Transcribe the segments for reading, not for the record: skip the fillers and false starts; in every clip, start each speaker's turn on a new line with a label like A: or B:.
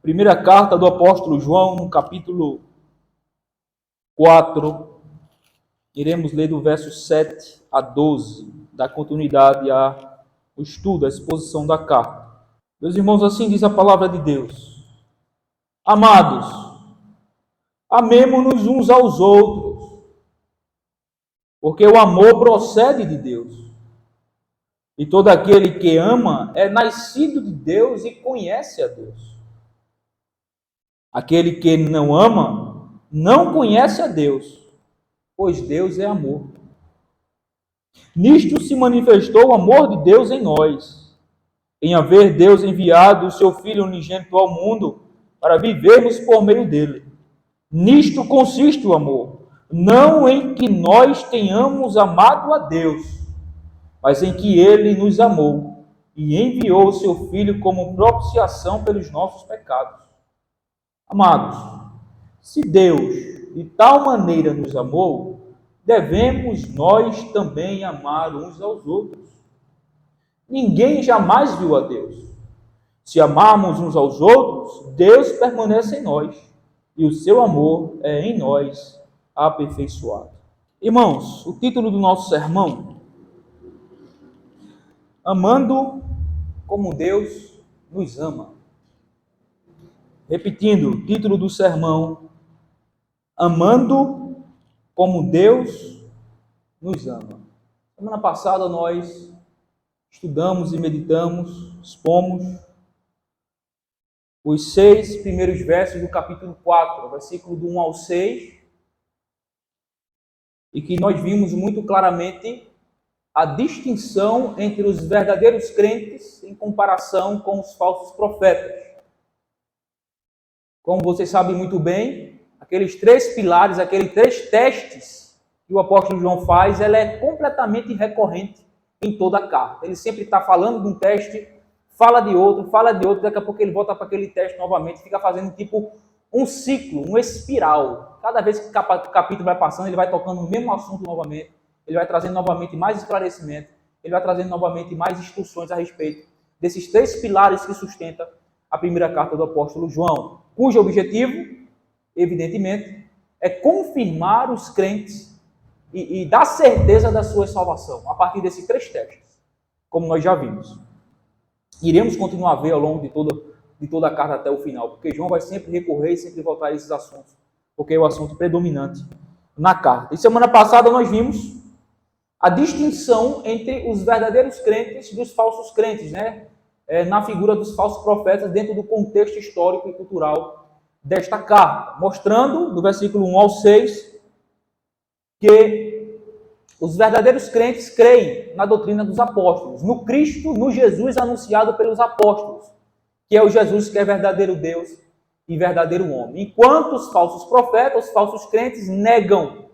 A: Primeira carta do apóstolo João, no capítulo 4, iremos ler do verso 7 a 12, dar continuidade ao estudo, à exposição da carta. Meus irmãos, assim diz a palavra de Deus: Amados, amemo-nos uns aos outros, porque o amor procede de Deus. E todo aquele que ama é nascido de Deus e conhece a Deus. Aquele que não ama não conhece a Deus, pois Deus é amor. Nisto se manifestou o amor de Deus em nós, em haver Deus enviado o seu Filho unigênito ao mundo para vivermos por meio dele. Nisto consiste o amor, não em que nós tenhamos amado a Deus, mas em que ele nos amou e enviou o seu Filho como propiciação pelos nossos pecados. Amados, se Deus de tal maneira nos amou, devemos nós também amar uns aos outros. Ninguém jamais viu a Deus. Se amarmos uns aos outros, Deus permanece em nós, e o seu amor é em nós aperfeiçoado. Irmãos, o título do nosso sermão: Amando como Deus nos ama. Repetindo, o título do sermão: Amando como Deus nos ama. Semana passada nós estudamos e meditamos, expomos os 6 primeiros versos do capítulo 4, versículo do 1 ao 6, e que nós vimos muito claramente a distinção entre os verdadeiros crentes em comparação com os falsos profetas. Como vocês sabem muito bem, aqueles 3 pilares, aqueles 3 testes que o apóstolo João faz, ela é completamente recorrente em toda a carta. Ele sempre está falando de um teste, fala de outro, daqui a pouco ele volta para aquele teste novamente, fica fazendo tipo um ciclo, uma espiral. Cada vez que o capítulo vai passando, ele vai tocando no mesmo assunto novamente, ele vai trazendo novamente mais esclarecimento, ele vai trazendo novamente mais instruções a respeito desses 3 pilares que sustentam a primeira carta do apóstolo João, cujo objetivo, evidentemente, é confirmar os crentes e dar certeza da sua salvação, a partir desses 3 testes, como nós já vimos. Iremos continuar a ver ao longo de toda a carta até o final, porque João vai sempre recorrer e sempre voltar a esses assuntos, porque é o assunto predominante na carta. E semana passada nós vimos a distinção entre os verdadeiros crentes e dos falsos crentes, né? Na figura dos falsos profetas dentro do contexto histórico e cultural desta carta, mostrando, do versículo 1 ao 6, que os verdadeiros crentes creem na doutrina dos apóstolos, no Cristo, no Jesus anunciado pelos apóstolos, que é o Jesus que é verdadeiro Deus e verdadeiro homem. Enquanto os falsos profetas, os falsos crentes negam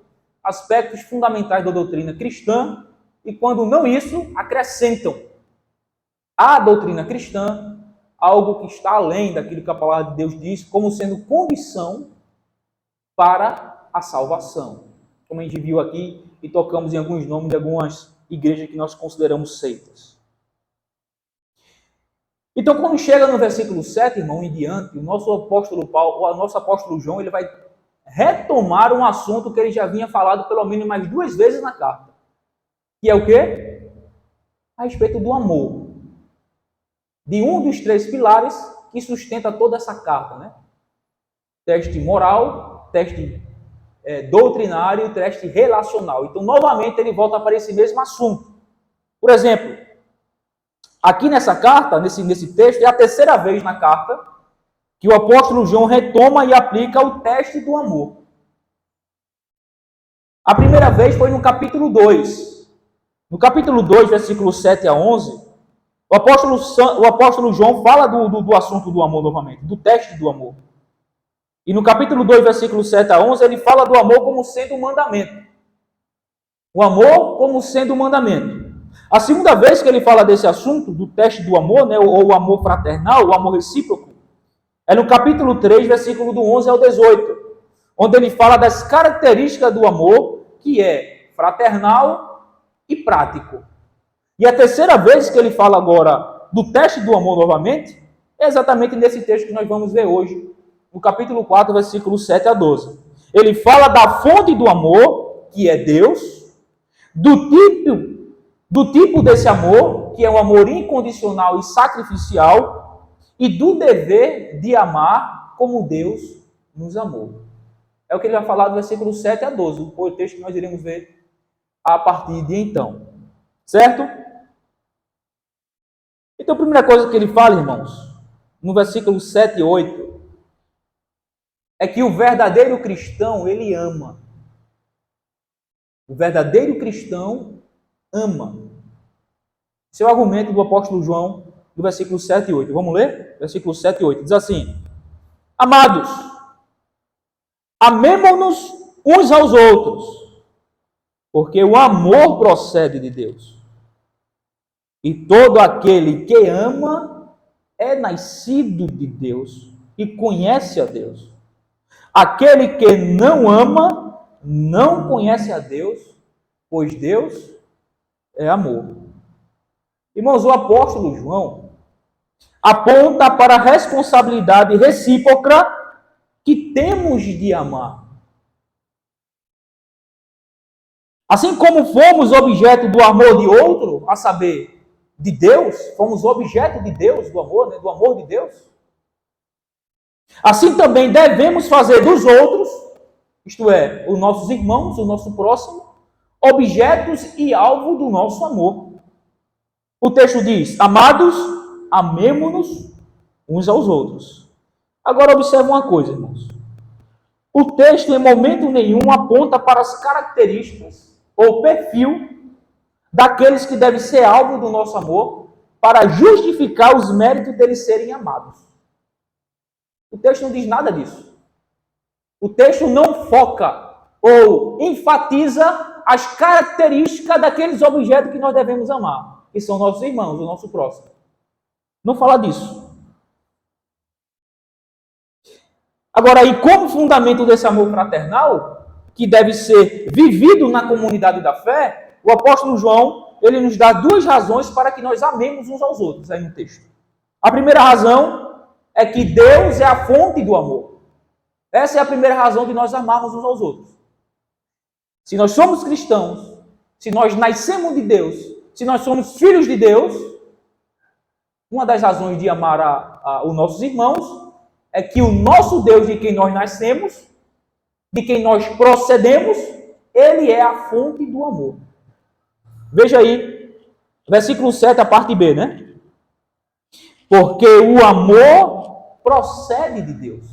A: aspectos fundamentais da doutrina cristã e, quando não isso, acrescentam à doutrina cristã algo que está além daquilo que a palavra de Deus diz, como sendo condição para a salvação. Como a gente viu aqui e tocamos em alguns nomes de algumas igrejas que nós consideramos seitas. Então, quando chega no versículo 7, irmão, em diante, o nosso apóstolo João, ele vai retomar um assunto que ele já vinha falado pelo menos mais 2 vezes na carta. Que é o quê? A respeito do amor. De um dos 3 pilares que sustenta toda essa carta, né? Teste moral, teste doutrinário e teste relacional. Então, novamente, ele volta para esse mesmo assunto. Por exemplo, aqui nessa carta, nesse texto, é a 3ª vez na carta que o apóstolo João retoma e aplica o teste do amor. A primeira vez foi no capítulo 2. No capítulo 2, versículos 7 a 11, o apóstolo João fala do assunto do amor novamente, do teste do amor. E no capítulo 2, versículos 7 a 11, ele fala do amor como sendo um mandamento. O amor como sendo um mandamento. A segunda vez que ele fala desse assunto, do teste do amor, né, ou o amor fraternal, o amor recíproco, é no capítulo 3, versículo do 11 ao 18, onde ele fala das características do amor, que é fraternal e prático. E a 3ª vez que ele fala agora do teste do amor novamente, É exatamente nesse texto que nós vamos ver hoje, no capítulo 4, versículo 7 a 12. Ele fala da fonte do amor, que é Deus, do tipo desse amor, que é um amor incondicional e sacrificial, e do dever de amar como Deus nos amou. É o que ele vai falar do versículo 7 a 12, o texto que nós iremos ver a partir de então. Certo? Então, a primeira coisa que ele fala, irmãos, no versículo 7 e 8, é que o verdadeiro cristão, ele ama. O verdadeiro cristão ama. Esse é o argumento do apóstolo João, do versículo 7 e 8. Vamos ler? Versículo 7 e 8. Diz assim: Amados, amemo-nos uns aos outros, porque o amor procede de Deus. E todo aquele que ama é nascido de Deus e conhece a Deus. Aquele que não ama não conhece a Deus, pois Deus é amor. Irmãos, o apóstolo João aponta para a responsabilidade recíproca que temos de amar. Assim como fomos objeto do amor de outro, a saber, de Deus, fomos objeto de Deus, do amor de Deus. Assim também devemos fazer dos outros, isto é, os nossos irmãos, o nosso próximo, objetos e alvo do nosso amor. O texto diz: Amados, amemo-nos uns aos outros. Agora observe uma coisa, irmãos. O texto em momento nenhum aponta para as características ou perfil daqueles que devem ser alvo do nosso amor para justificar os méritos deles serem amados. O texto não diz nada disso. O texto não foca ou enfatiza as características daqueles objetos que nós devemos amar, que são nossos irmãos, o nosso próximo. Não fala disso. Agora, e como fundamento desse amor fraternal, que deve ser vivido na comunidade da fé, o apóstolo João, ele nos dá duas razões para que nós amemos uns aos outros aí no texto. A primeira razão é que Deus é a fonte do amor. Essa é a primeira razão de nós amarmos uns aos outros. Se nós somos cristãos, se nós nascemos de Deus, se nós somos filhos de Deus, uma das razões de amar os nossos irmãos é que o nosso Deus de quem nós nascemos, de quem nós procedemos, ele é a fonte do amor. Veja aí, versículo 7, a parte B, né? Porque o amor procede de Deus.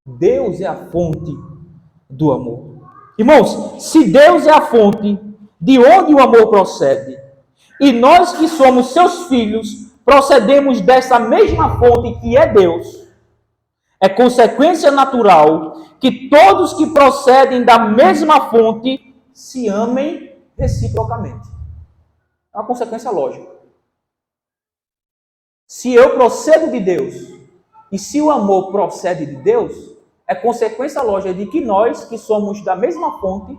A: Deus é a fonte do amor. Irmãos, se Deus é a fonte de onde o amor procede, e nós que somos seus filhos, procedemos dessa mesma fonte que é Deus, é consequência natural que todos que procedem da mesma fonte se amem reciprocamente. É uma consequência lógica. Se eu procedo de Deus, e se o amor procede de Deus, é consequência lógica de que nós, que somos da mesma fonte,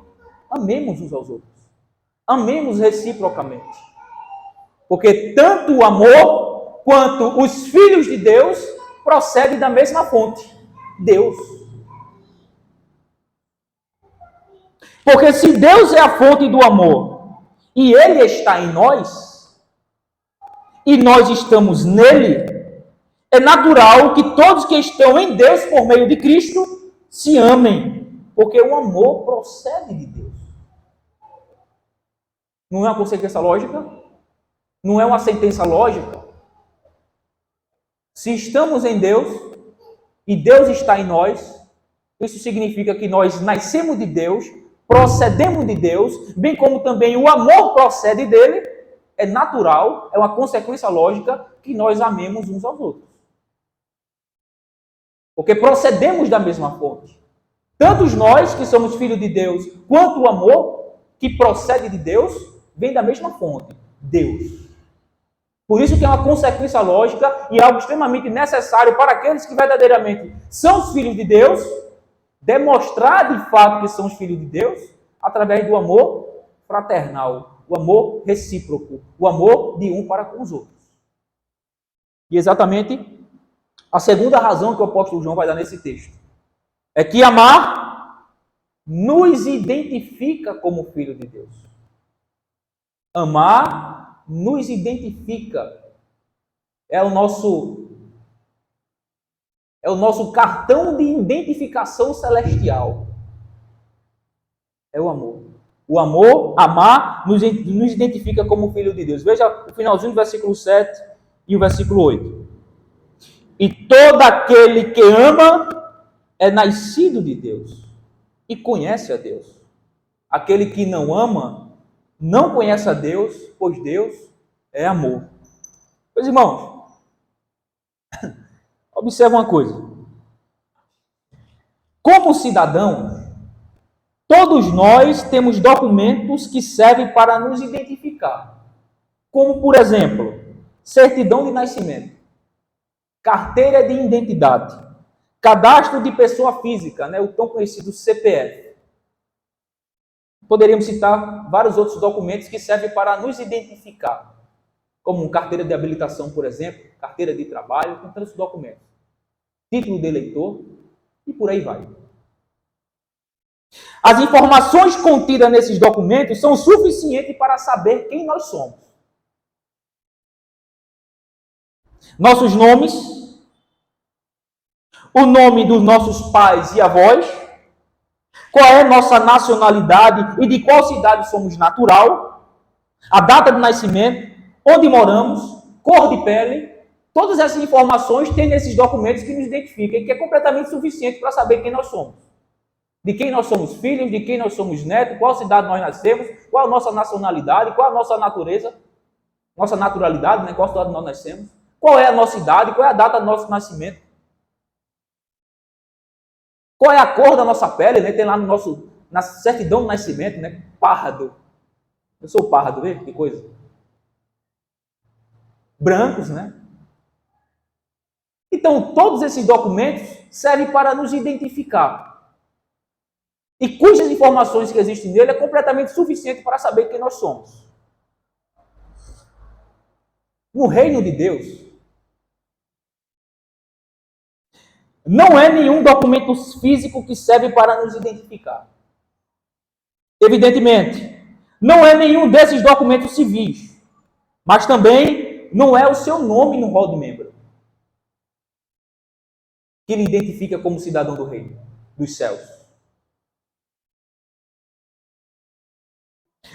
A: amemos uns aos outros. Amemos reciprocamente. Porque tanto o amor quanto os filhos de Deus procedem da mesma fonte, Deus. Porque se Deus é a fonte do amor e Ele está em nós, e nós estamos nele, é natural que todos que estão em Deus por meio de Cristo se amem, porque o amor procede de Deus. Não é uma consequência lógica? Não é uma sentença lógica? Se estamos em Deus e Deus está em nós, isso significa que nós nascemos de Deus, procedemos de Deus, bem como também o amor procede dele. É natural, é uma consequência lógica que nós amemos uns aos outros. Porque procedemos da mesma fonte. Tanto nós, que somos filhos de Deus, quanto o amor que procede de Deus, vem da mesma fonte, Deus. Por isso que é uma consequência lógica e algo extremamente necessário para aqueles que verdadeiramente são os filhos de Deus, demonstrar de fato que são os filhos de Deus, através do amor fraternal, o amor recíproco, o amor de um para com os outros. E exatamente a segunda razão que o apóstolo João vai dar nesse texto é que amar nos identifica como filho de Deus. Amar nos identifica. É o nosso cartão de identificação celestial. É o amor. O amor, amar, nos identifica como filho de Deus. Veja o finalzinho do versículo 7 e o versículo 8. E todo aquele que ama é nascido de Deus e conhece a Deus. Aquele que não ama não conhece a Deus, pois Deus é amor. Meus irmãos, observe uma coisa. Como cidadão, todos nós temos documentos que servem para nos identificar. Como, por exemplo, certidão de nascimento, carteira de identidade, cadastro de pessoa física, né, o tão conhecido CPF. Poderíamos citar vários outros documentos que servem para nos identificar, como carteira de habilitação, por exemplo, carteira de trabalho, com tantos documentos, título de eleitor e por aí vai. As informações contidas nesses documentos são suficientes para saber quem nós somos. Nossos nomes, o nome dos nossos pais e avós, qual é a nossa nacionalidade e de qual cidade somos natural, a data de nascimento, onde moramos, cor de pele, todas essas informações tem nesses documentos que nos identificam e que é completamente suficiente para saber quem nós somos. De quem nós somos filhos, de quem nós somos netos, qual cidade nós nascemos, qual a nossa nacionalidade, qual a nossa natureza, nossa naturalidade, né? Qual cidade nós nascemos, qual é a nossa idade, qual é a data do nosso nascimento, qual é a cor da nossa pele, né? Tem lá na certidão de nascimento, né? Pardo. Eu sou pardo, vê que coisa. Brancos, né? Então, todos esses documentos servem para nos identificar. E cujas informações que existem nele é completamente suficiente para saber quem nós somos. No reino de Deus, não é nenhum documento físico que serve para nos identificar. Evidentemente, não é nenhum desses documentos civis, mas também não é o seu nome no rol de membro que lhe identifica como cidadão do reino dos céus.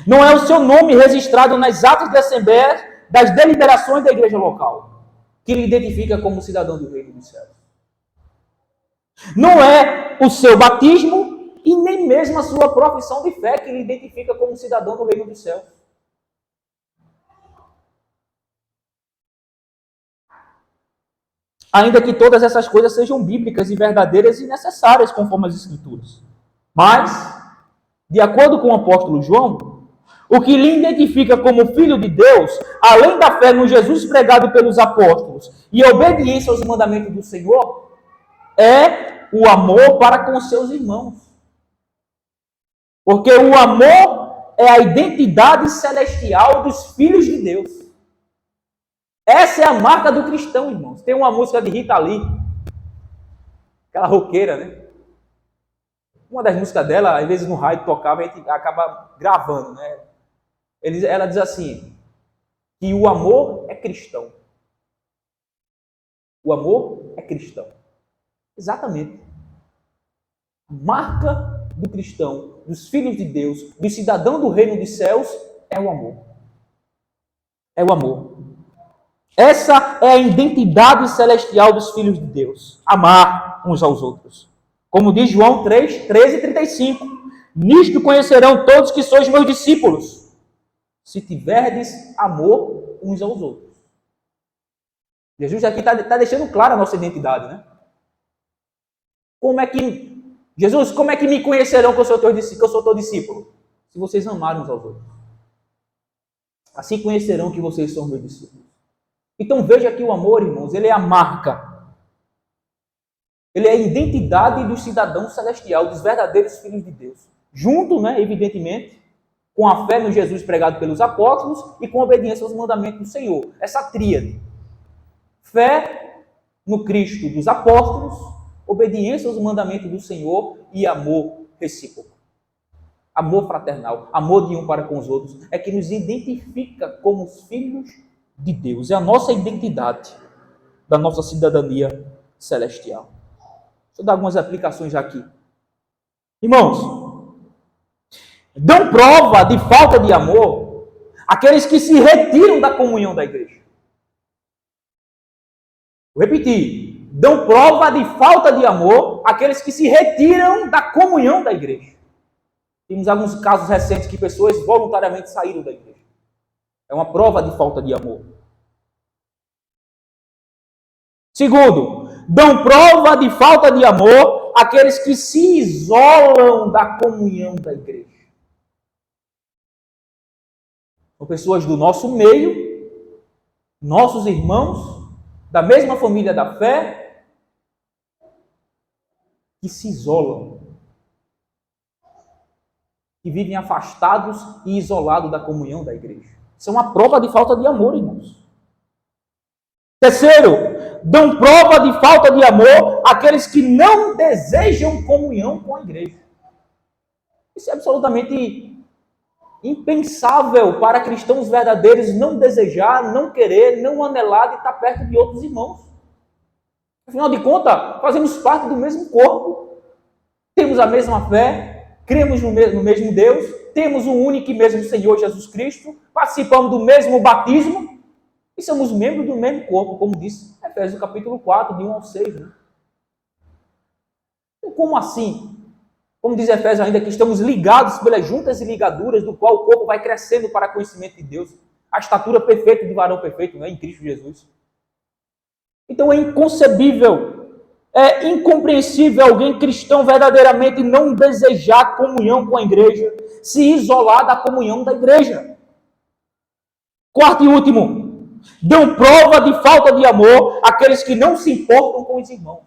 A: Não é o seu nome registrado nas atas de assembleia das deliberações da igreja local que lhe identifica como cidadão do reino dos céus. Não é o seu batismo e nem mesmo a sua profissão de fé que lhe identifica como cidadão do reino dos céus. Ainda que todas essas coisas sejam bíblicas e verdadeiras e necessárias conforme as Escrituras. Mas, de acordo com o apóstolo João, o que lhe identifica como filho de Deus, além da fé no Jesus pregado pelos apóstolos e a obediência aos mandamentos do Senhor, é o amor para com seus irmãos. Porque o amor é a identidade celestial dos filhos de Deus. Essa é a marca do cristão, irmãos. Tem uma música de Rita Lee, aquela roqueira, né? Uma das músicas dela, às vezes no rádio tocava, a gente acaba gravando, né? Ela diz assim, que o amor é cristão. O amor é cristão. Exatamente. A marca do cristão, dos filhos de Deus, do cidadão do reino dos céus, é o amor. É o amor. Essa é a identidade celestial dos filhos de Deus. Amar uns aos outros. Como diz João 3, 13 e 35. Nisto conhecerão todos que sois meus discípulos, se tiverdes amor uns aos outros. Jesus aqui está deixando clara a nossa identidade, né? Jesus, como é que me conhecerão que eu sou teu discípulo? Se vocês amarem uns aos outros. Assim conhecerão que vocês são meus discípulos. Então veja que o amor, irmãos, ele é a marca. Ele é a identidade do cidadão celestial, dos verdadeiros filhos de Deus. Junto, né, evidentemente, com a fé no Jesus pregado pelos apóstolos e com a obediência aos mandamentos do Senhor. Essa tríade. Fé no Cristo dos apóstolos, obediência aos mandamentos do Senhor e amor recíproco. Amor fraternal, amor de um para com os outros, é que nos identifica como os filhos de Deus. É a nossa identidade da nossa cidadania celestial. Deixa eu dar algumas aplicações aqui. Irmãos, dão prova de falta de amor aqueles que se retiram da comunhão da igreja. Vou repetir. Dão prova de falta de amor aqueles que se retiram da comunhão da igreja. Temos alguns casos recentes que pessoas voluntariamente saíram da igreja. É uma prova de falta de amor. Segundo, dão prova de falta de amor aqueles que se isolam da comunhão da igreja. São pessoas do nosso meio, nossos irmãos, da mesma família da fé, que se isolam, que vivem afastados e isolados da comunhão da igreja. Isso é uma prova de falta de amor, irmãos. Terceiro, dão prova de falta de amor àqueles que não desejam comunhão com a igreja. Isso é absolutamente impensável para cristãos verdadeiros não desejar, não querer, não anelar de estar perto de outros irmãos. Afinal de contas, fazemos parte do mesmo corpo, temos a mesma fé, cremos no mesmo Deus, temos um único e mesmo Senhor Jesus Cristo, participamos do mesmo batismo e somos membros do mesmo corpo, como diz Efésios capítulo 4, de 1 ao 6. Né? Como assim? Como diz Efésios ainda, que estamos ligados pelas juntas e ligaduras, do qual o corpo vai crescendo para conhecimento de Deus, a estatura perfeita de varão perfeito, né, em Cristo Jesus. Então é inconcebível, é incompreensível alguém cristão verdadeiramente não desejar comunhão com a igreja, se isolar da comunhão da igreja. Quarto e último, dão prova de falta de amor àqueles que não se importam com os irmãos.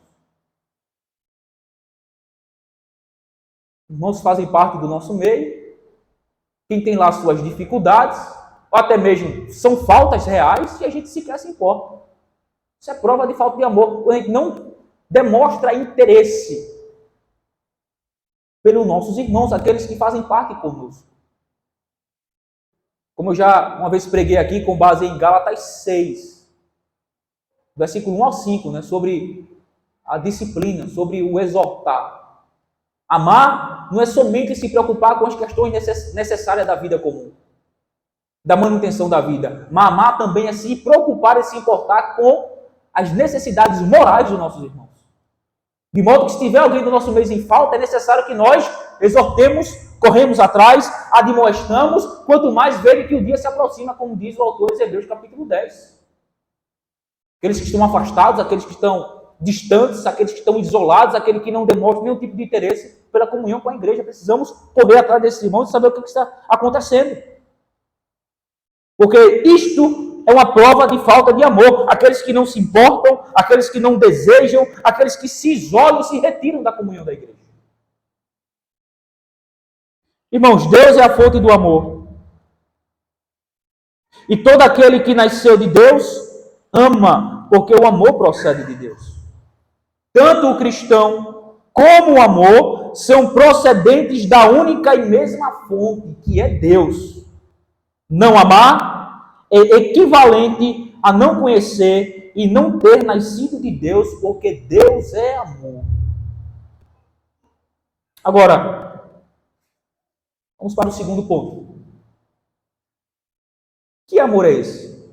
A: Irmãos fazem parte do nosso meio, quem tem lá suas dificuldades, ou até mesmo são faltas reais, e a gente sequer se importa. Isso é prova de falta de amor, quando a gente não demonstra interesse pelos nossos irmãos, aqueles que fazem parte conosco. Como eu já uma vez preguei aqui com base em Gálatas 6, versículo 1 ao 5, né, sobre a disciplina, sobre o exortar. Amar não é somente se preocupar com as questões necessárias da vida comum, da manutenção da vida, mas amar também é se preocupar e se importar com as necessidades morais dos nossos irmãos. De modo que se tiver alguém do nosso meio em falta, é necessário que nós exortemos, corremos atrás, admoestamos, quanto mais verem que o dia se aproxima, como diz o autor de Hebreus capítulo 10. Aqueles que estão afastados, aqueles que estão distantes, aqueles que estão isolados, aqueles que não demonstram nenhum tipo de interesse pela comunhão com a igreja. Precisamos correr atrás desses irmãos e saber o que está acontecendo. Porque isto é uma prova de falta de amor. Aqueles que não se importam, aqueles que não desejam, aqueles que se isolam e se retiram da comunhão da igreja. Irmãos, Deus é a fonte do amor. E todo aquele que nasceu de Deus ama, porque o amor procede de Deus. Tanto o cristão como o amor são procedentes da única e mesma fonte, que é Deus. Não amar é equivalente a não conhecer e não ter nascido de Deus, porque Deus é amor. Agora, vamos para o segundo ponto. Que amor é esse?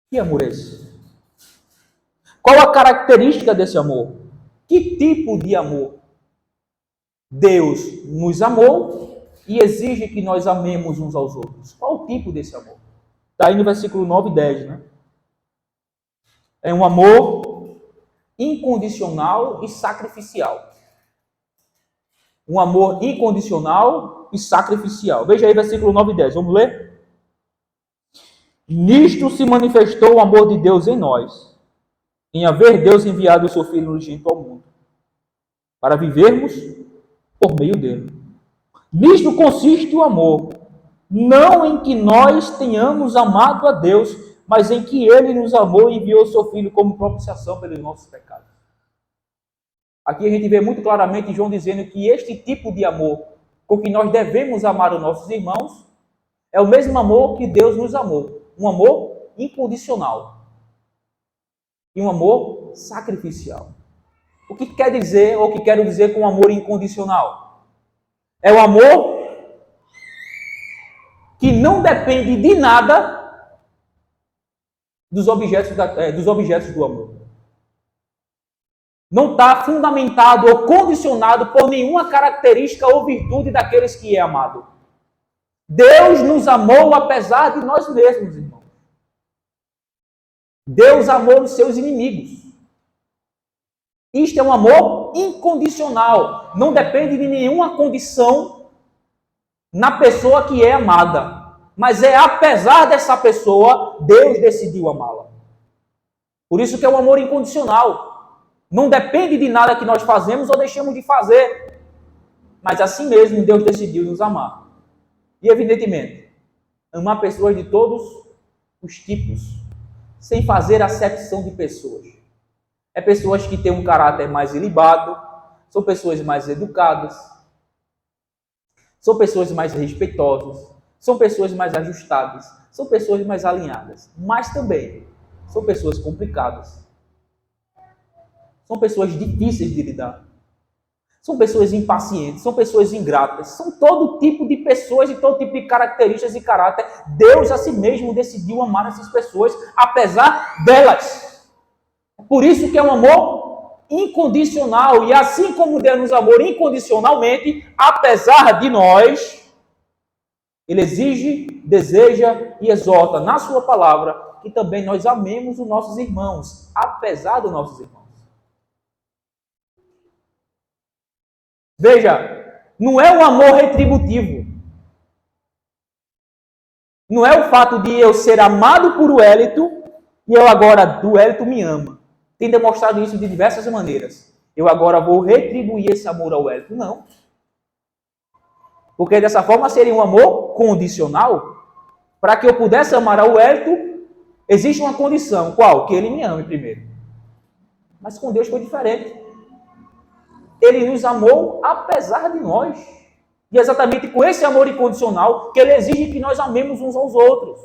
A: Que amor é esse? Qual a característica desse amor? Que tipo de amor? Deus nos amou e exige que nós amemos uns aos outros. Qual o tipo desse amor? Está aí no versículo 9 e 10, né? É um amor incondicional e sacrificial. Um amor incondicional e sacrificial. Veja aí versículo 9 e 10, vamos ler? Nisto se manifestou o amor de Deus em nós, em haver Deus enviado o seu Filho unigênito ao mundo, para vivermos por meio dele. Nisto consiste o amor, não em que nós tenhamos amado a Deus, mas em que Ele nos amou e enviou o seu Filho como propiciação pelos nossos pecados. Aqui a gente vê muito claramente João dizendo que este tipo de amor com que nós devemos amar os nossos irmãos é o mesmo amor que Deus nos amou. Um amor incondicional. E um amor sacrificial. O que quer dizer, ou o que quero dizer com amor incondicional? É o amor que não depende de nada dos objetos do amor. Não está fundamentado ou condicionado por nenhuma característica ou virtude daqueles que é amado. Deus nos amou apesar de nós mesmos, irmãos. Deus amou os seus inimigos. Isto é um amor incondicional. Não depende de nenhuma condição na pessoa que é amada. Mas é apesar dessa pessoa, Deus decidiu amá-la. Por isso que é um amor incondicional. Não depende de nada que nós fazemos ou deixamos de fazer. Mas assim mesmo Deus decidiu nos amar. E evidentemente, amar pessoas de todos os tipos, sem fazer acepção de pessoas. É pessoas que têm um caráter mais ilibado, são pessoas mais educadas, são pessoas mais respeitosas, são pessoas mais ajustadas, são pessoas mais alinhadas, mas também são pessoas complicadas. São pessoas difíceis de lidar. São pessoas impacientes, são pessoas ingratas, são todo tipo de pessoas e todo tipo de características e caráter. Deus a si mesmo decidiu amar essas pessoas, apesar delas. Por isso que é um amor incondicional. E assim como Deus nos amou incondicionalmente, apesar de nós, Ele exige, deseja e exorta na sua palavra que também nós amemos os nossos irmãos, apesar dos nossos irmãos. Veja, não é um amor retributivo. Não é o fato de eu ser amado por Wellington e eu agora, o Wellington me ama. Tem demonstrado isso de diversas maneiras. Eu agora vou retribuir esse amor ao Wellington. Não. Porque dessa forma seria um amor condicional. Para que eu pudesse amar ao Wellington, existe uma condição. Qual? Que ele me ame primeiro. Mas com Deus foi diferente. Ele nos amou apesar de nós. E é exatamente com esse amor incondicional que Ele exige que nós amemos uns aos outros.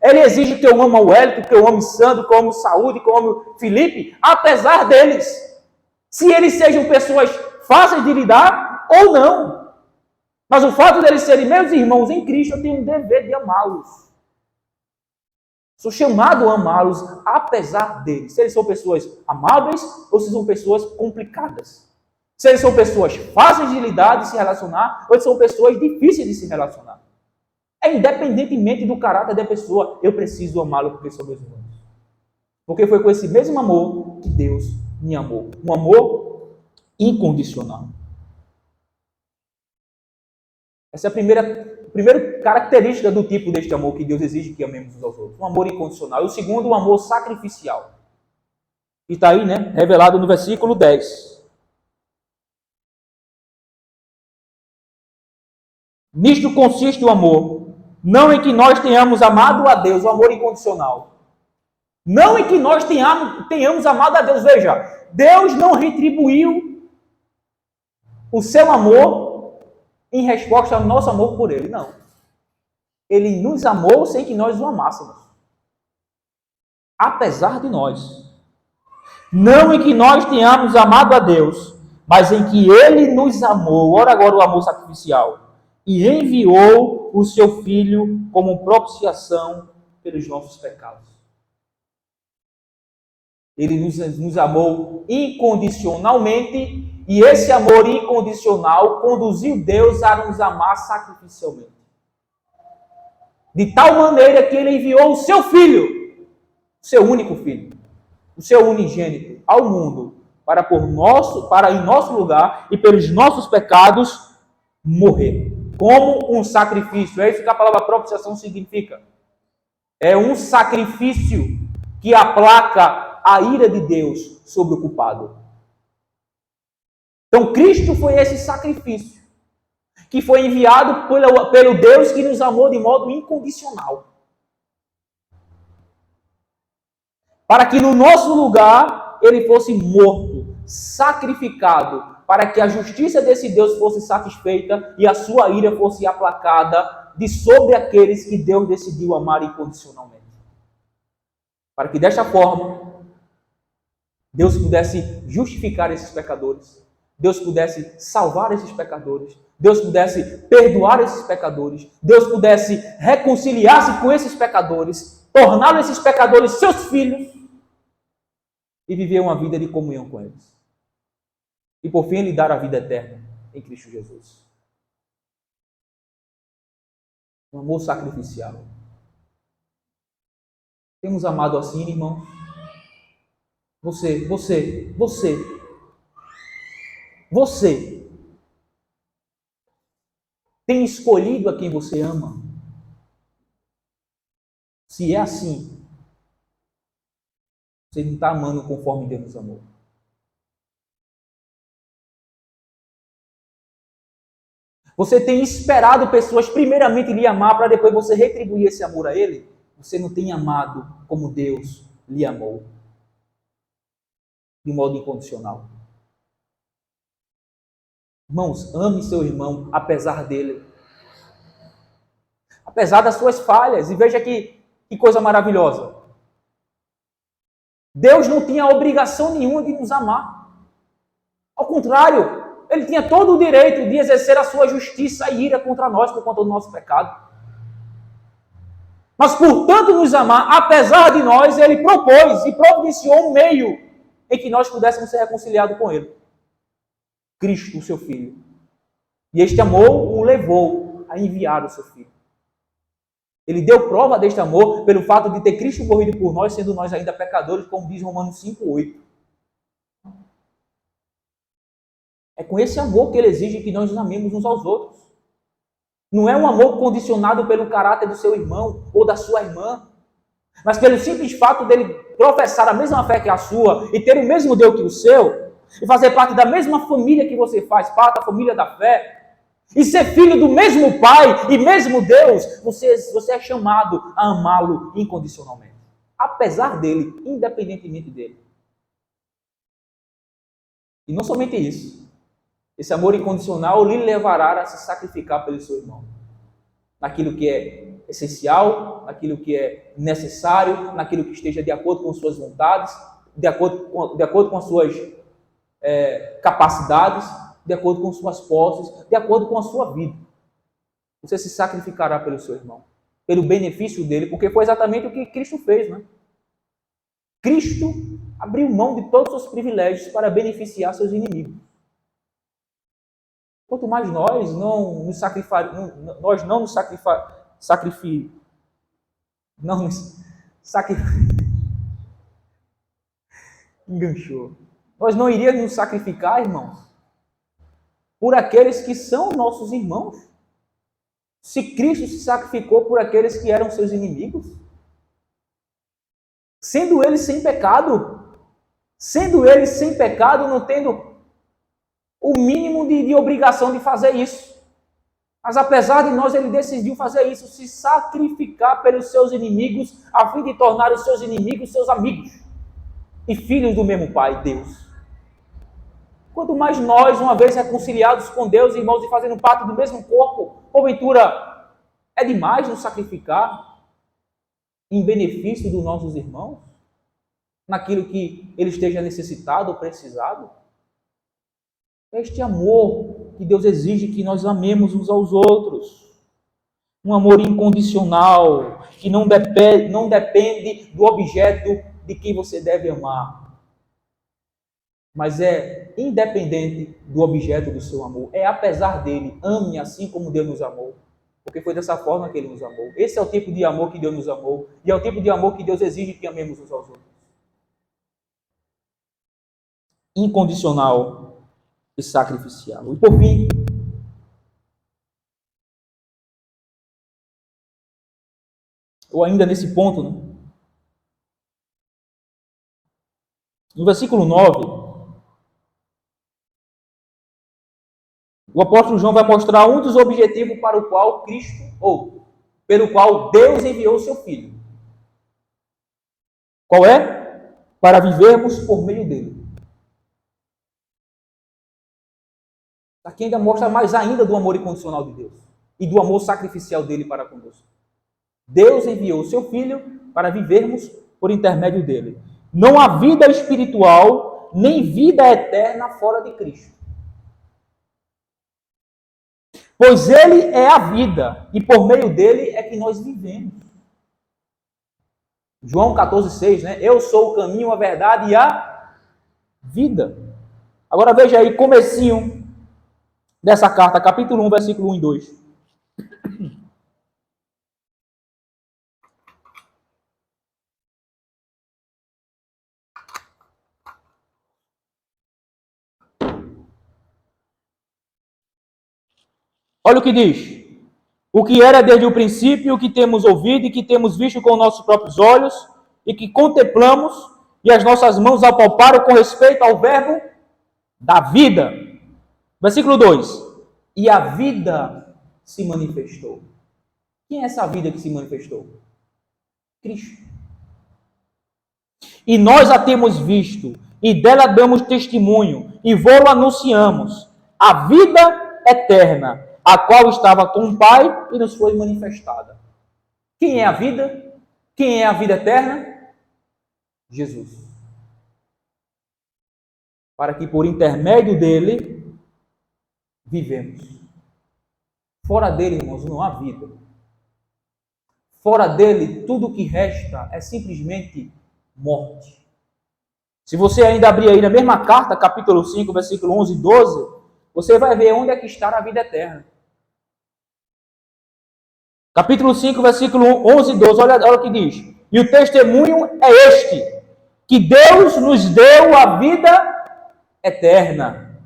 A: Ele exige que eu ame o Wellington, que eu ame Sandro, que eu ame Saúde, que eu ame Felipe, apesar deles. Se eles sejam pessoas fáceis de lidar ou não. Mas o fato deles serem meus irmãos em Cristo, eu tenho um dever de amá-los. Sou chamado a amá-los apesar deles. Se eles são pessoas amáveis ou se são pessoas complicadas. Se eles são pessoas fáceis de lidar, de se relacionar, ou eles são pessoas difíceis de se relacionar. É independentemente do caráter da pessoa, eu preciso amá-lo porque são meus irmãos. Porque foi com esse mesmo amor que Deus me amou. Um amor incondicional. Essa é a primeira característica do tipo deste amor que Deus exige que amemos uns aos outros. Um amor incondicional. E o segundo, um amor sacrificial. Que está aí, né? Revelado no versículo 10. Nisto consiste o amor, não em que nós tenhamos amado a Deus, o amor incondicional. Não em que nós tenhamos amado a Deus. Veja, Deus não retribuiu o seu amor em resposta ao nosso amor por Ele, não. Ele nos amou sem que nós o amássemos. Apesar de nós. Não em que nós tenhamos amado a Deus, mas em que Ele nos amou. Ora agora o amor sacrificial. E enviou o seu Filho como propiciação pelos nossos pecados. Ele nos amou incondicionalmente e esse amor incondicional conduziu Deus a nos amar sacrificialmente. De tal maneira que Ele enviou o seu Filho, o seu único Filho, o seu unigênito ao mundo para em nosso lugar e pelos nossos pecados morrer. Como um sacrifício. É isso que a palavra propiciação significa. É um sacrifício que aplaca a ira de Deus sobre o culpado. Então Cristo foi esse sacrifício que foi enviado pelo Deus que nos amou de modo incondicional. para que no nosso lugar ele fosse morto, sacrificado, para que a justiça desse Deus fosse satisfeita e a sua ira fosse aplacada de sobre aqueles que Deus decidiu amar incondicionalmente. Para que desta forma Deus pudesse justificar esses pecadores, Deus pudesse salvar esses pecadores, Deus pudesse perdoar esses pecadores, Deus pudesse reconciliar-se com esses pecadores, tornar esses pecadores seus filhos e viver uma vida de comunhão com eles. E por fim, lhe dar a vida eterna em Cristo Jesus. Um amor sacrificial. Temos amado assim, irmão? Você tem escolhido a quem você ama? Se é assim, você não está amando conforme Deus nos amou. Você tem esperado pessoas primeiramente lhe amar para depois você retribuir esse amor a ele? Você não tem amado como Deus lhe amou. De modo incondicional. Irmãos, ame seu irmão apesar dele. Apesar das suas falhas. E veja que coisa maravilhosa. Deus não tinha obrigação nenhuma de nos amar. Ao contrário, ele tinha todo o direito de exercer a sua justiça e ira contra nós por conta do nosso pecado. Mas por tanto nos amar, apesar de nós, ele propôs e providenciou um meio em que nós pudéssemos ser reconciliados com ele. Cristo, o seu Filho. E este amor o levou a enviar o seu Filho. Ele deu prova deste amor pelo fato de ter Cristo morrido por nós, sendo nós ainda pecadores, como diz Romanos 5:8. É com esse amor que ele exige que nós nos amemos uns aos outros. Não é um amor condicionado pelo caráter do seu irmão ou da sua irmã, mas pelo simples fato dele professar a mesma fé que a sua e ter o mesmo Deus que o seu, e fazer parte da mesma família que você faz parte, a família da fé, e ser filho do mesmo Pai e mesmo Deus, você é chamado a amá-lo incondicionalmente. Apesar dele, independentemente dele. E não somente isso. Esse amor incondicional lhe levará a se sacrificar pelo seu irmão. Naquilo que é essencial, naquilo que é necessário, naquilo que esteja de acordo com suas vontades, de acordo com as suas capacidades, de acordo com suas posses, de acordo com a sua vida. Você se sacrificará pelo seu irmão, pelo benefício dele, porque foi exatamente o que Cristo fez, né? Cristo abriu mão de todos os seus privilégios para beneficiar seus inimigos. Quanto mais nós não nos enganchou. Nós não iríamos nos sacrificar, irmãos, por aqueles que são nossos irmãos. Se Cristo se sacrificou por aqueles que eram seus inimigos, sendo eles sem pecado, não tendo o mínimo de obrigação de fazer isso. Mas apesar de nós, ele decidiu fazer isso, se sacrificar pelos seus inimigos, a fim de tornar os seus inimigos seus amigos e filhos do mesmo Pai, Deus. Quanto mais nós, uma vez reconciliados com Deus, irmãos, e fazendo parte do mesmo corpo, porventura, é demais nos sacrificar em benefício dos nossos irmãos, naquilo que ele esteja necessitado ou precisado? Este amor que Deus exige que nós amemos uns aos outros. Um amor incondicional, que não depende do objeto de quem você deve amar, mas é independente do objeto do seu amor. É apesar dele, ame assim como Deus nos amou, porque foi dessa forma que ele nos amou. Esse é o tipo de amor que Deus nos amou, e é o tipo de amor que Deus exige que amemos uns aos outros. Incondicional e sacrificial. E por fim, ou ainda nesse ponto, né? No versículo 9, o apóstolo João vai mostrar um dos objetivos para o qual pelo qual Deus enviou o seu Filho. Qual é? para vivermos por meio dele. Aqui ainda mostra mais ainda do amor incondicional de Deus e do amor sacrificial dele para conosco. Deus enviou o seu Filho para vivermos por intermédio dele. Não há vida espiritual nem vida eterna fora de Cristo. Pois ele é a vida e por meio dele é que nós vivemos. João 14,6, né? Eu sou o caminho, a verdade e a vida. Agora veja aí, comecinho dessa carta, capítulo 1, versículo 1 e 2. Olha o que diz. O que era desde o princípio, o que temos ouvido e que temos visto com nossos próprios olhos e que contemplamos e as nossas mãos apalparam com respeito ao verbo da vida. Versículo 2. E a vida se manifestou. Quem é essa vida que se manifestou? Cristo. E nós a temos visto, e dela damos testemunho, e vô-lo anunciamos, a vida eterna, a qual estava com o Pai e nos foi manifestada. Quem é a vida? Quem é a vida eterna? Jesus. Para que por intermédio dele, vivemos. Fora dele, irmãos, não há vida. Fora dele, tudo o que resta é simplesmente morte. Se você ainda abrir aí na mesma carta, capítulo 5, versículo 11 e 12, você vai ver onde é que está a vida eterna. Capítulo 5, versículo 11 e 12, olha o que diz. E o testemunho é este, que Deus nos deu a vida eterna.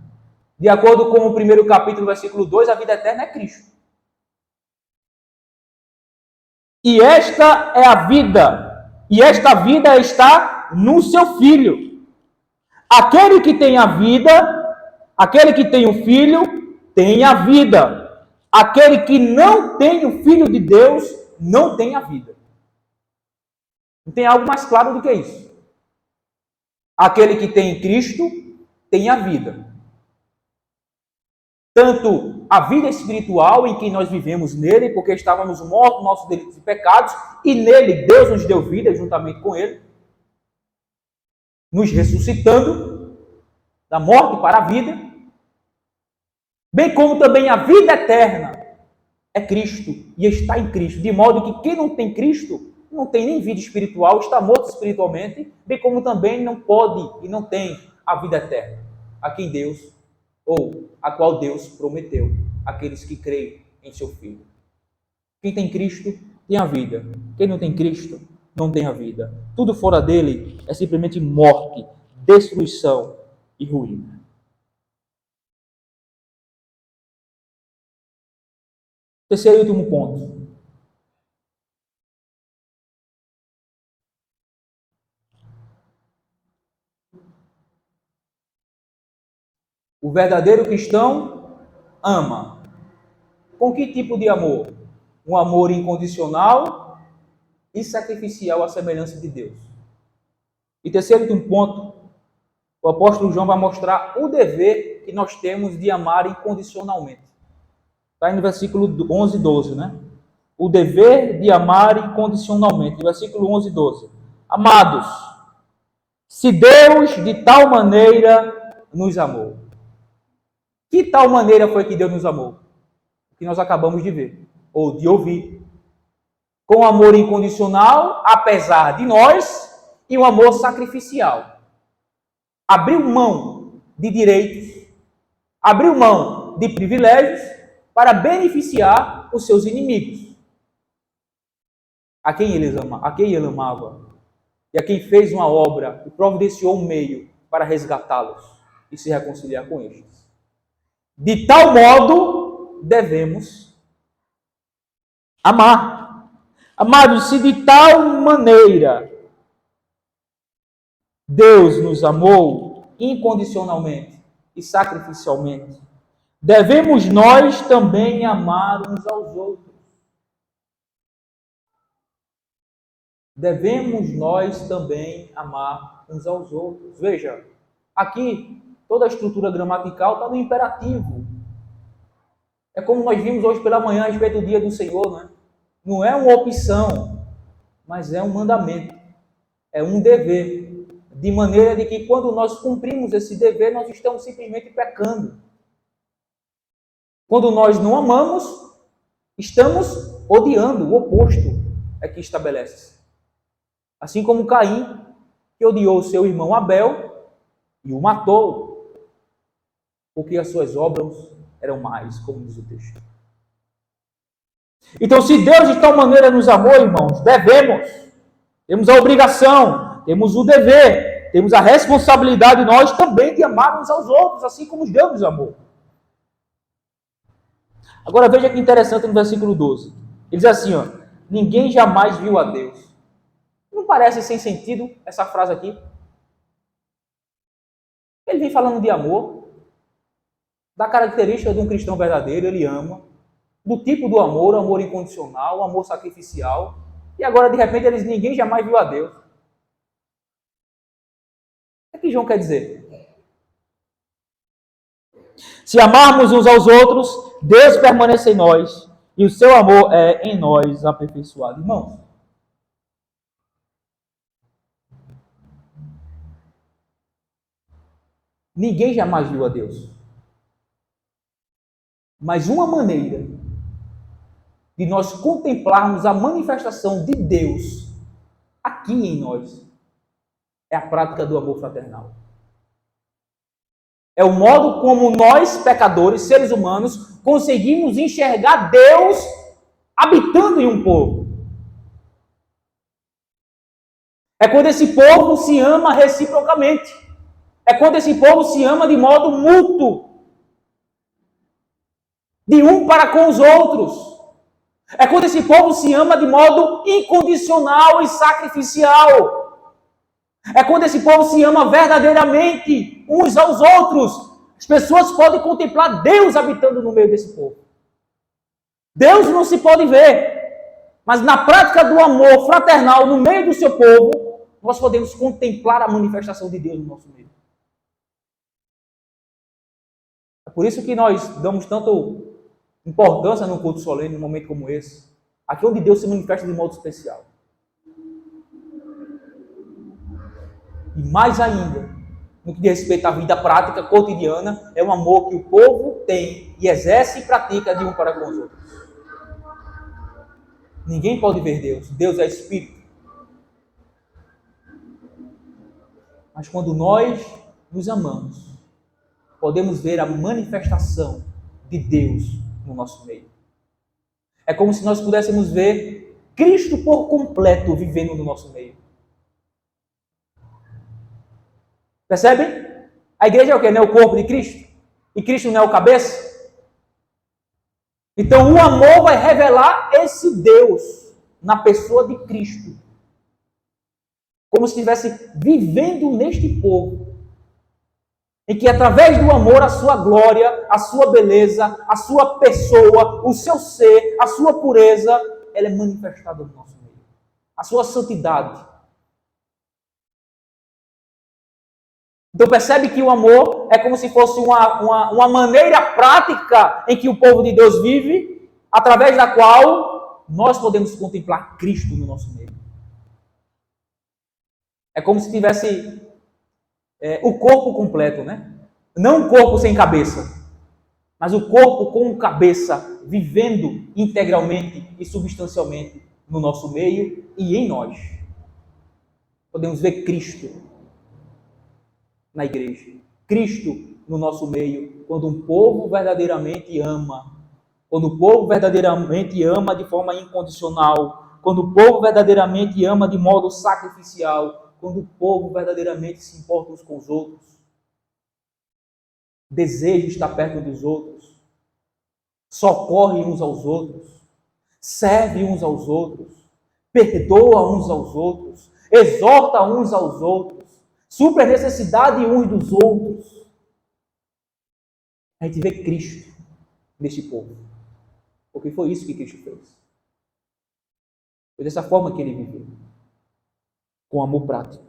A: De acordo com o primeiro capítulo, versículo 2, a vida eterna é Cristo. E esta é a vida, e esta vida está no seu Filho. Aquele que tem a vida, aquele que tem o Filho, tem a vida. Aquele que não tem o Filho de Deus, não tem a vida. Não tem algo mais claro do que isso. Aquele que tem Cristo, tem a vida. Tanto a vida espiritual em que nós vivemos nele, porque estávamos mortos, nossos delitos e pecados, e nele Deus nos deu vida juntamente com ele, nos ressuscitando da morte para a vida, bem como também a vida eterna é Cristo e está em Cristo, de modo que quem não tem Cristo não tem nem vida espiritual, está morto espiritualmente, bem como também não pode e não tem a vida eterna, a quem Deus, ou a qual Deus prometeu àqueles que creem em seu Filho. Quem tem Cristo tem a vida, quem não tem Cristo não tem a vida. Tudo fora dele é simplesmente morte, destruição e ruína. Terceiro e último ponto. O verdadeiro cristão ama. Com que tipo de amor? Um amor incondicional e sacrificial à semelhança de Deus. E terceiro e último ponto, o apóstolo João vai mostrar o dever que nós temos de amar incondicionalmente. Está aí no versículo 11 e 12, né? O dever de amar incondicionalmente. Versículo 11 e 12. Amados, se Deus de tal maneira nos amou. Que tal maneira foi que Deus nos amou? O que nós acabamos de ver, ou de ouvir. Com amor incondicional, apesar de nós, e um amor sacrificial. Abriu mão de direitos, abriu mão de privilégios para beneficiar os seus inimigos. A quem ele amava. E a quem fez uma obra e providenciou um meio para resgatá-los e se reconciliar com eles. De tal modo, devemos amar. Amados, se de tal maneira Deus nos amou incondicionalmente e sacrificialmente, devemos nós também amar uns aos outros. Devemos nós também amar uns aos outros. Veja, aqui toda a estrutura gramatical está no imperativo. É como nós vimos hoje pela manhã a respeito do dia do Senhor, né? Não é uma opção, mas é um mandamento, é um dever. De maneira de que quando nós cumprimos esse dever, nós estamos simplesmente pecando. Quando nós não amamos, estamos odiando, o oposto é que estabelece. Assim como Caim, que odiou seu irmão Abel e o matou, porque as suas obras eram mais, como diz o texto. Então, se Deus de tal maneira nos amou, irmãos, temos a obrigação, temos o dever, temos a responsabilidade nós também de amar uns aos outros, assim como Deus nos amou. Agora veja que interessante no versículo 12. Ele diz assim, ó, ninguém jamais viu a Deus. Não parece sem sentido essa frase aqui? Ele vem falando de amor, da característica de um cristão verdadeiro, ele ama, do tipo do amor, o amor incondicional, o amor sacrificial, e agora de repente ele diz, ninguém jamais viu a Deus. O que João quer dizer? Se amarmos uns aos outros, Deus permanece em nós, e o seu amor é em nós aperfeiçoado. Irmãos, ninguém jamais viu a Deus. Mas uma maneira de nós contemplarmos a manifestação de Deus aqui em nós é a prática do amor fraternal. É o modo como nós, pecadores, seres humanos, conseguimos enxergar Deus habitando em um povo. É quando esse povo se ama reciprocamente. É quando esse povo se ama de modo mútuo. De um para com os outros. É quando esse povo se ama de modo incondicional e sacrificial. É quando esse povo se ama verdadeiramente uns aos outros. As pessoas podem contemplar Deus habitando no meio desse povo. Deus não se pode ver, mas na prática do amor fraternal no meio do seu povo, nós podemos contemplar a manifestação de Deus no nosso meio. É por isso que nós damos tanto importância num culto solene, num momento como esse. Aqui onde Deus se manifesta de modo especial. E mais ainda, no que diz respeito à vida prática, cotidiana, é um amor que o povo tem e exerce e pratica de um para com os outros. Ninguém pode ver Deus. Deus é Espírito. Mas quando nós nos amamos, podemos ver a manifestação de Deus no nosso meio. É como se nós pudéssemos ver Cristo por completo vivendo no nosso meio. Percebem? A igreja é o quê? Não é o corpo de Cristo? E Cristo não é o cabeça? Então o amor vai revelar esse Deus na pessoa de Cristo. Como se estivesse vivendo neste povo. Em que através do amor, a sua glória, a sua beleza, a sua pessoa, o seu ser, a sua pureza, ela é manifestada no nosso meio. A sua santidade. Então percebe que o amor é como se fosse uma maneira prática em que o povo de Deus vive, através da qual nós podemos contemplar Cristo no nosso meio. É como se tivesse o corpo completo, né? Não o corpo sem cabeça, mas o corpo com cabeça, vivendo integralmente e substancialmente no nosso meio e em nós. Podemos ver Cristo na igreja. Cristo no nosso meio, quando um povo verdadeiramente ama. Quando o povo verdadeiramente ama de forma incondicional. Quando o povo verdadeiramente ama de modo sacrificial. Quando o povo verdadeiramente se importa uns com os outros, deseja estar perto dos outros, socorre uns aos outros, serve uns aos outros, perdoa uns aos outros, exorta uns aos outros, supre a necessidade uns dos outros. A gente vê Cristo neste povo, porque foi isso que Cristo fez. Foi dessa forma que ele viveu. Com amor prático.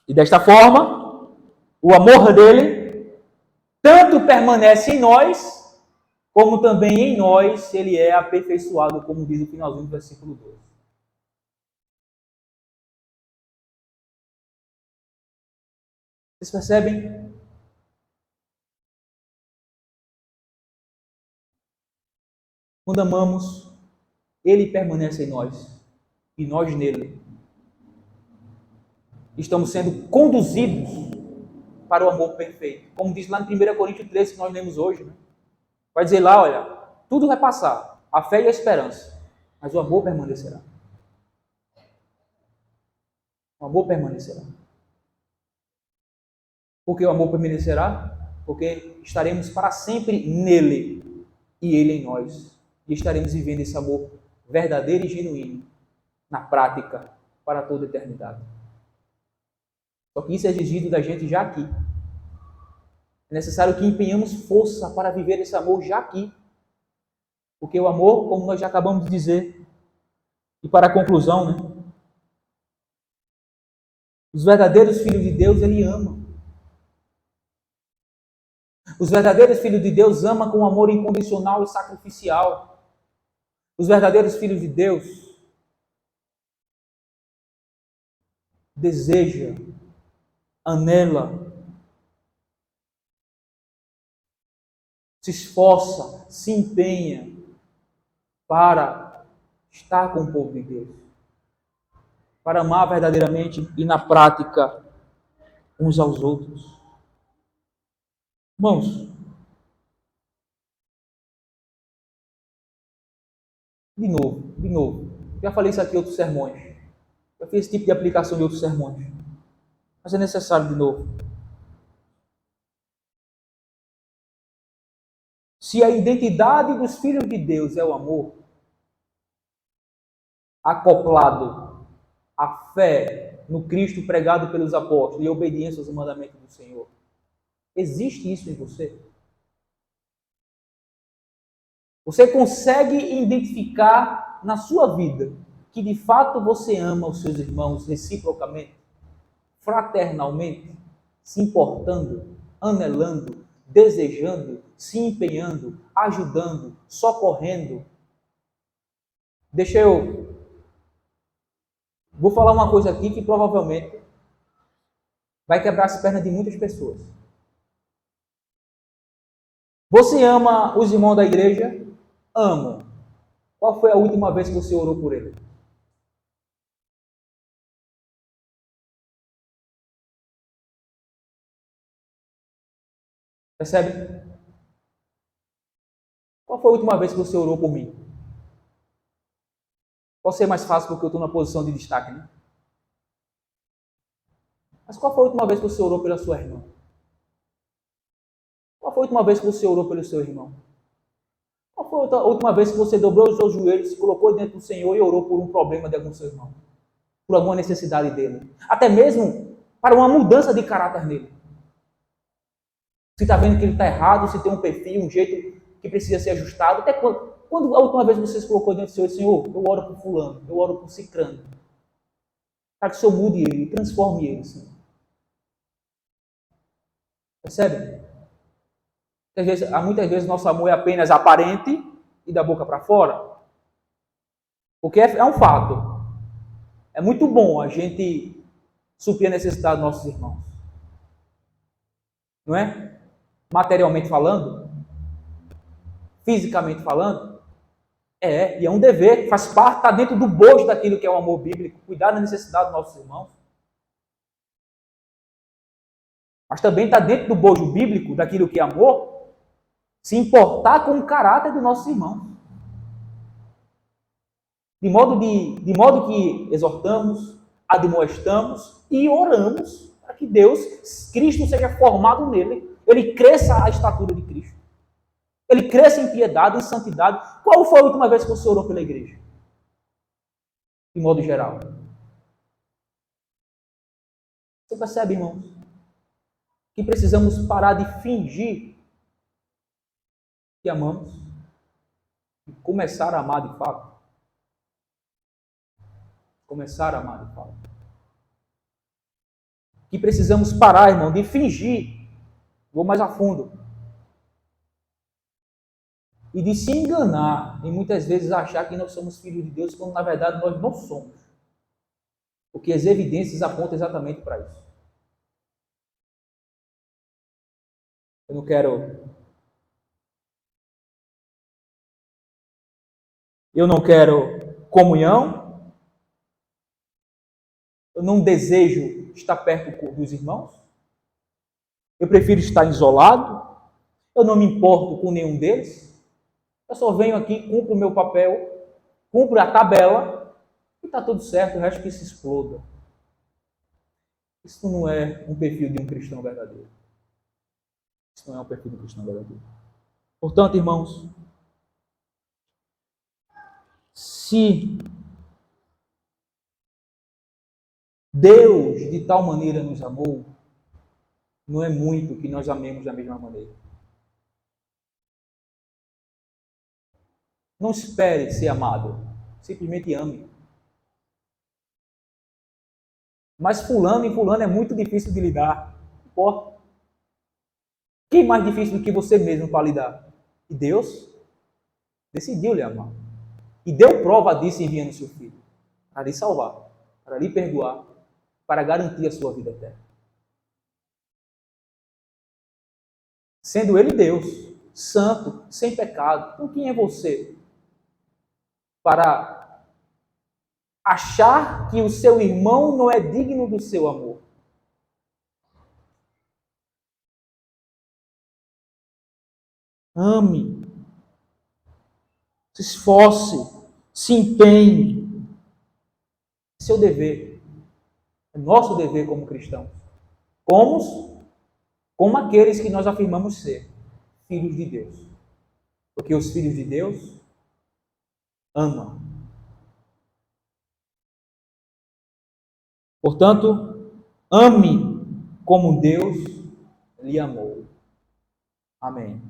A: E desta forma, o amor dele tanto permanece em nós, como também em nós ele é aperfeiçoado, como diz o finalzinho do versículo 12. Vocês percebem? Quando amamos, ele permanece em nós e nós nele. Estamos sendo conduzidos para o amor perfeito. Como diz lá em 1 Coríntios 13, que nós lemos hoje. Né? Vai dizer lá, olha, tudo vai passar, a fé e a esperança, mas o amor permanecerá. O amor permanecerá. Por que o amor permanecerá? Porque estaremos para sempre nele e ele em nós. E estaremos vivendo esse amor verdadeiro e genuíno na prática para toda a eternidade. Só que isso é exigido da gente já aqui. É necessário que empenhamos força para viver esse amor já aqui. Porque o amor, como nós já acabamos de dizer, e para a conclusão, né? Os verdadeiros filhos de Deus, ele ama. Os verdadeiros filhos de Deus amam com amor incondicional e sacrificial. Os verdadeiros filhos de Deus deseja, anela, se esforça, se empenha para estar com o povo de Deus, para amar verdadeiramente e na prática uns aos outros. Irmãos, de novo, já falei isso aqui em outros sermões, já fiz esse tipo de aplicação em outros sermões, mas é necessário de novo. Se a identidade dos filhos de Deus é o amor, acoplado à fé no Cristo pregado pelos apóstolos e a obediência aos mandamentos do Senhor, existe isso em você? Você consegue identificar na sua vida que de fato você ama os seus irmãos reciprocamente, fraternalmente, se importando, anelando, desejando, se empenhando, ajudando, socorrendo? Vou falar uma coisa aqui que provavelmente vai quebrar as pernas de muitas pessoas. Você ama os irmãos da igreja? Amo. Qual foi a última vez que você orou por ele? Percebe? Qual foi a última vez que você orou por mim? Pode ser mais fácil porque eu estou na posição de destaque, né? Mas qual foi a última vez que você orou pela sua irmã? Qual foi a última vez que você orou pelo seu irmão? Qual foi a última vez que você dobrou os seus joelhos, se colocou diante do Senhor e orou por um problema de algum seu irmão? Por alguma necessidade dele? Até mesmo para uma mudança de caráter nele. Se está vendo que ele está errado, se tem um perfil, um jeito que precisa ser ajustado. Até quando a última vez você se colocou diante do Senhor, eu oro por fulano, eu oro por cicrano. Para que o Senhor mude ele, transforme ele, Senhor. Percebe? Muitas vezes nosso amor é apenas aparente e da boca para fora. Porque é um fato. É muito bom a gente suprir a necessidade dos nossos irmãos. Não é? Materialmente falando, fisicamente falando, e é um dever, faz parte, está dentro do bojo daquilo que é o amor bíblico, cuidar da necessidade dos nossos irmãos. Mas também está dentro do bojo bíblico daquilo que é amor, se importar com o caráter dos nossos irmãos. De modo que exortamos, admoestamos e oramos para que Deus, Cristo, seja formado nele, ele cresça à estatura de Cristo. Ele cresça em piedade, em santidade. Qual foi a última vez que você orou pela igreja? De modo geral. Você percebe, irmãos, que precisamos parar de fingir que amamos e começar a amar de fato? Começar a amar de fato. que precisamos parar, irmão, de fingir. Vou mais a fundo. E de se enganar e muitas vezes achar que nós somos filhos de Deus, quando na verdade nós não somos. Porque as evidências apontam exatamente para isso. Eu não quero comunhão, eu não desejo estar perto dos irmãos, eu prefiro estar isolado, eu não me importo com nenhum deles, eu só venho aqui, cumpro o meu papel, cumpro a tabela e está tudo certo, o resto que se exploda. Isso não é um perfil de um cristão verdadeiro. Isso não é um perfil de um cristão verdadeiro. Portanto, irmãos, se Deus de tal maneira nos amou, não é muito que nós amemos da mesma maneira. Não espere ser amado, simplesmente ame. Mas fulano e fulano é muito difícil de lidar. Não importa. Quem é mais difícil do que você mesmo para lidar? E Deus decidiu lhe amar. E deu prova disso enviando seu filho. Para lhe salvar, para lhe perdoar, para garantir a sua vida eterna. Sendo ele Deus, santo, sem pecado, então quem é você para achar que o seu irmão não é digno do seu amor? Ame, se esforce, se empenhe. Seu dever, é nosso dever como cristãos. Como aqueles que nós afirmamos ser filhos de Deus. Porque os filhos de Deus amam. Portanto, ame como Deus lhe amou. Amém.